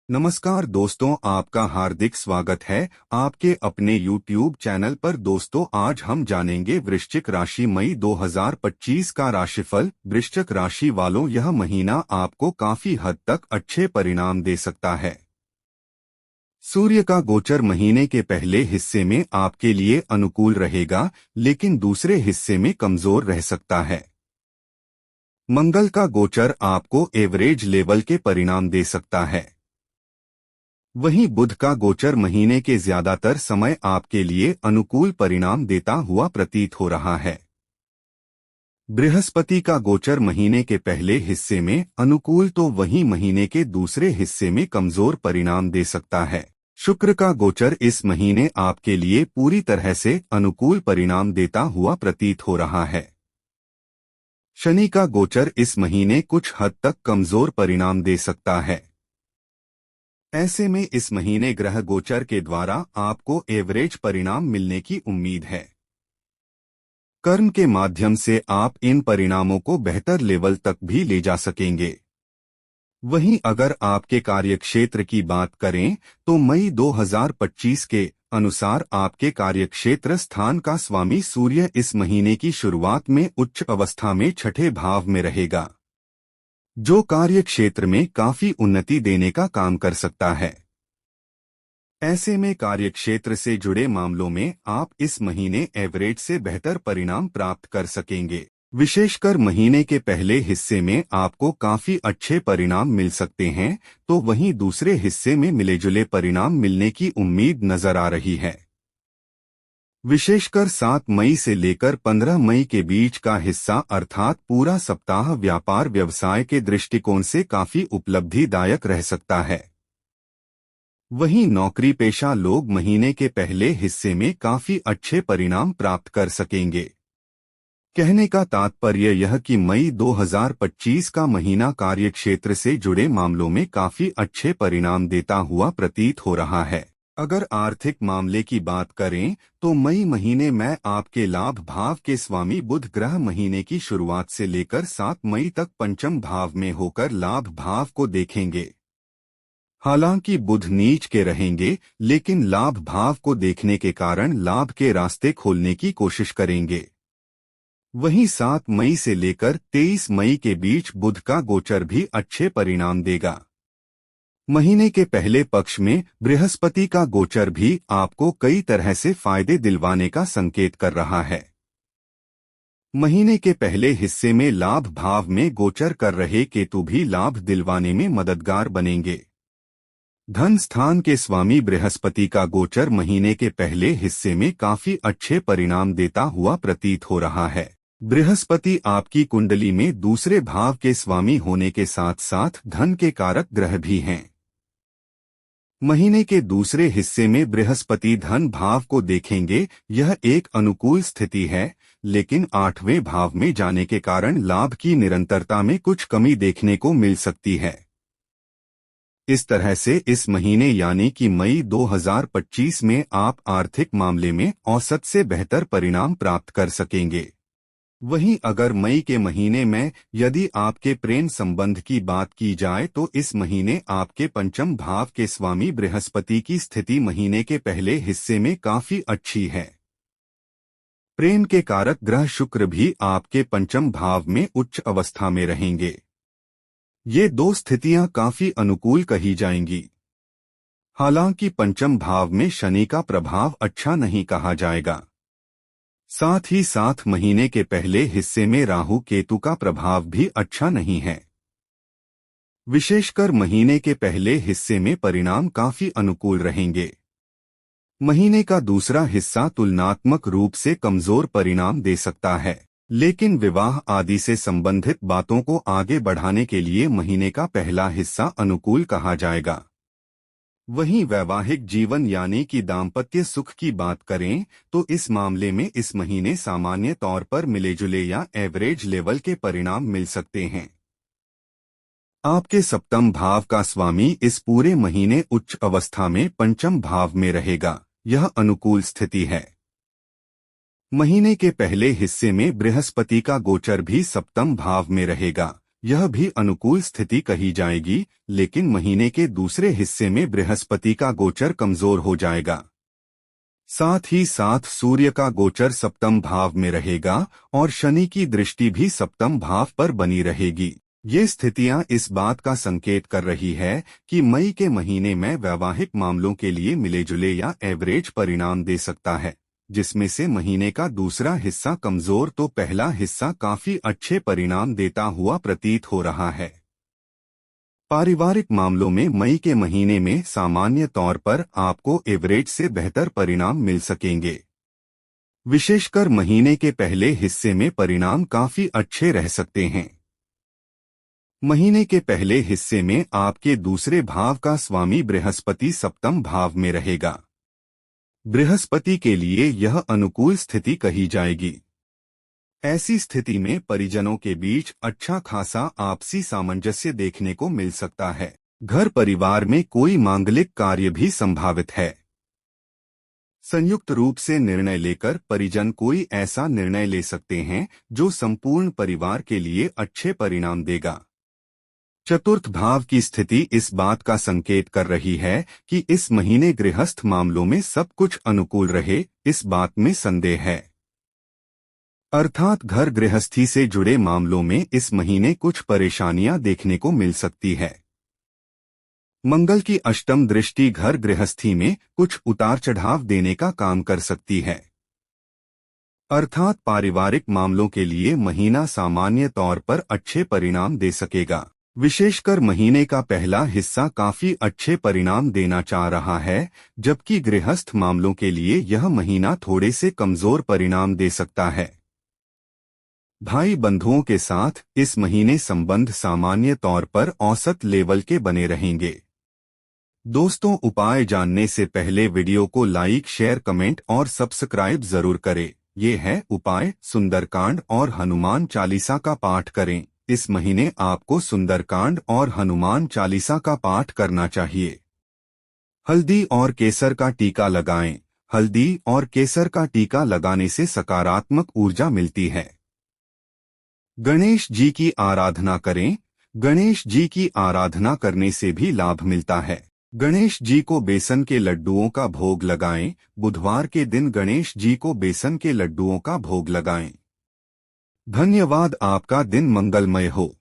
नमस्कार दोस्तों, आपका हार्दिक स्वागत है आपके अपने YouTube चैनल पर। दोस्तों, आज हम जानेंगे वृश्चिक राशि मई 2025 का राशिफल। वृश्चिक राशि वालों, यह महीना आपको काफी हद तक अच्छे परिणाम दे सकता है। सूर्य का गोचर महीने के पहले हिस्से में आपके लिए अनुकूल रहेगा, लेकिन दूसरे हिस्से में कमजोर रह सकता है। मंगल का गोचर आपको एवरेज लेवल के परिणाम दे सकता है। वहीं बुध का गोचर महीने के ज्यादातर समय आपके लिए अनुकूल परिणाम देता हुआ प्रतीत हो रहा है। बृहस्पति का गोचर महीने के पहले हिस्से में अनुकूल तो वहीं महीने के दूसरे हिस्से में कमजोर परिणाम दे सकता है। शुक्र का गोचर इस महीने आपके लिए पूरी तरह से अनुकूल परिणाम देता हुआ प्रतीत हो रहा है। शनि का गोचर इस महीने कुछ हद तक कमजोर परिणाम दे सकता है। ऐसे में इस महीने ग्रह गोचर के द्वारा आपको एवरेज परिणाम मिलने की उम्मीद है। कर्म के माध्यम से आप इन परिणामों को बेहतर लेवल तक भी ले जा सकेंगे। वहीं अगर आपके कार्यक्षेत्र की बात करें तो मई 2025 के अनुसार आपके कार्यक्षेत्र स्थान का स्वामी सूर्य इस महीने की शुरुआत में उच्च अवस्था में छठे भाव में रहेगा, जो कार्य क्षेत्र में काफी उन्नति देने का काम कर सकता है। ऐसे में कार्यक्षेत्र से जुड़े मामलों में आप इस महीने एवरेज से बेहतर परिणाम प्राप्त कर सकेंगे। विशेषकर महीने के पहले हिस्से में आपको काफी अच्छे परिणाम मिल सकते हैं, तो वहीं दूसरे हिस्से में मिलेजुले परिणाम मिलने की उम्मीद नजर आ रही है। विशेषकर 7 मई से लेकर 15 मई के बीच का हिस्सा अर्थात पूरा सप्ताह व्यापार व्यवसाय के दृष्टिकोण से काफी उपलब्धिदायक रह सकता है। वहीं नौकरी पेशा लोग महीने के पहले हिस्से में काफी अच्छे परिणाम प्राप्त कर सकेंगे। कहने का तात्पर्य यह कि मई 2025 का महीना कार्यक्षेत्र से जुड़े मामलों में काफी अच्छे परिणाम देता हुआ प्रतीत हो रहा है। अगर आर्थिक मामले की बात करें तो मई महीने में आपके लाभ भाव के स्वामी बुध ग्रह महीने की शुरुआत से लेकर 7 मई तक पंचम भाव में होकर लाभ भाव को देखेंगे। हालांकि बुध नीच के रहेंगे, लेकिन लाभ भाव को देखने के कारण लाभ के रास्ते खोलने की कोशिश करेंगे। वहीं 7 मई से लेकर 23 मई के बीच बुध का गोचर भी अच्छे परिणाम देगा। महीने के पहले पक्ष में बृहस्पति का गोचर भी आपको कई तरह से फायदे दिलवाने का संकेत कर रहा है। महीने के पहले हिस्से में लाभ भाव में गोचर कर रहे केतु भी लाभ दिलवाने में मददगार बनेंगे। धन स्थान के स्वामी बृहस्पति का गोचर महीने के पहले हिस्से में काफी अच्छे परिणाम देता हुआ प्रतीत हो रहा है। बृहस्पति आपकी कुंडली में दूसरे भाव के स्वामी होने के साथ साथ धन के कारक ग्रह भी हैं। महीने के दूसरे हिस्से में बृहस्पति धन भाव को देखेंगे। यह एक अनुकूल स्थिति है, लेकिन 8वें भाव में जाने के कारण लाभ की निरंतरता में कुछ कमी देखने को मिल सकती है। इस तरह से इस महीने यानी कि मई 2025 में आप आर्थिक मामले में औसत से बेहतर परिणाम प्राप्त कर सकेंगे। वहीं अगर मई के महीने में यदि आपके प्रेम संबंध की बात की जाए तो इस महीने आपके पंचम भाव के स्वामी बृहस्पति की स्थिति महीने के पहले हिस्से में काफी अच्छी है। प्रेम के कारक ग्रह शुक्र भी आपके पंचम भाव में उच्च अवस्था में रहेंगे। ये दो स्थितियां काफी अनुकूल कही जाएंगी। हालांकि पंचम भाव में शनि का प्रभाव अच्छा नहीं कहा जाएगा। साथ ही साथ महीने के पहले हिस्से में राहु केतु का प्रभाव भी अच्छा नहीं है। विशेषकर महीने के पहले हिस्से में परिणाम काफी अनुकूल रहेंगे। महीने का दूसरा हिस्सा तुलनात्मक रूप से कमजोर परिणाम दे सकता है, लेकिन विवाह आदि से संबंधित बातों को आगे बढ़ाने के लिए महीने का पहला हिस्सा अनुकूल कहा जाएगा। वहीं वैवाहिक जीवन यानी कि दाम्पत्य सुख की बात करें तो इस मामले में इस महीने सामान्य तौर पर मिलेजुले या एवरेज लेवल के परिणाम मिल सकते हैं। आपके सप्तम भाव का स्वामी इस पूरे महीने उच्च अवस्था में पंचम भाव में रहेगा। यह अनुकूल स्थिति है। महीने के पहले हिस्से में बृहस्पति का गोचर भी सप्तम भाव में रहेगा, यह भी अनुकूल स्थिति कही जाएगी, लेकिन महीने के दूसरे हिस्से में बृहस्पति का गोचर कमजोर हो जाएगा। साथ ही साथ सूर्य का गोचर सप्तम भाव में रहेगा और शनि की दृष्टि भी सप्तम भाव पर बनी रहेगी। ये स्थितियां इस बात का संकेत कर रही है कि मई के महीने में वैवाहिक मामलों के लिए मिले-जुले या एवरेज परिणाम दे सकता है, जिसमें से महीने का दूसरा हिस्सा कमजोर तो पहला हिस्सा काफी अच्छे परिणाम देता हुआ प्रतीत हो रहा है। पारिवारिक मामलों में मई के महीने में सामान्य तौर पर आपको एवरेज से बेहतर परिणाम मिल सकेंगे। विशेषकर महीने के पहले हिस्से में परिणाम काफी अच्छे रह सकते हैं। महीने के पहले हिस्से में आपके दूसरे भाव का स्वामी बृहस्पति सप्तम भाव में रहेगा। बृहस्पति के लिए यह अनुकूल स्थिति कही जाएगी। ऐसी स्थिति में परिजनों के बीच अच्छा खासा आपसी सामंजस्य देखने को मिल सकता है। घर परिवार में कोई मांगलिक कार्य भी संभावित है। संयुक्त रूप से निर्णय लेकर परिजन कोई ऐसा निर्णय ले सकते हैं जो संपूर्ण परिवार के लिए अच्छे परिणाम देगा। चतुर्थ भाव की स्थिति इस बात का संकेत कर रही है कि इस महीने गृहस्थ मामलों में सब कुछ अनुकूल रहे, इस बात में संदेह है। अर्थात घर गृहस्थी से जुड़े मामलों में इस महीने कुछ परेशानियां देखने को मिल सकती है। मंगल की अष्टम दृष्टि घर गृहस्थी में कुछ उतार चढ़ाव देने का काम कर सकती है। अर्थात पारिवारिक मामलों के लिए महीना सामान्य तौर पर अच्छे परिणाम दे सकेगा। विशेषकर महीने का पहला हिस्सा काफी अच्छे परिणाम देना चाह रहा है, जबकि गृहस्थ मामलों के लिए यह महीना थोड़े से कमजोर परिणाम दे सकता है। भाई बंधुओं के साथ इस महीने संबंध सामान्य तौर पर औसत लेवल के बने रहेंगे। दोस्तों, उपाय जानने से पहले वीडियो को लाइक, शेयर, कमेंट और सब्सक्राइब जरूर करें। ये है उपाय। सुंदरकांड और हनुमान चालीसा का पाठ करें। इस महीने आपको सुंदरकांड और हनुमान चालीसा का पाठ करना चाहिए। हल्दी और केसर का टीका लगाएं। हल्दी और केसर का टीका लगाने से सकारात्मक ऊर्जा मिलती है। गणेश जी की आराधना करें। गणेश जी की आराधना करने से भी लाभ मिलता है। गणेश जी को बेसन के लड्डुओं का भोग लगाएं। बुधवार के दिन गणेश जी को बेसन के लड्डुओं का भोग लगाएं। धन्यवाद। आपका दिन मंगलमय हो।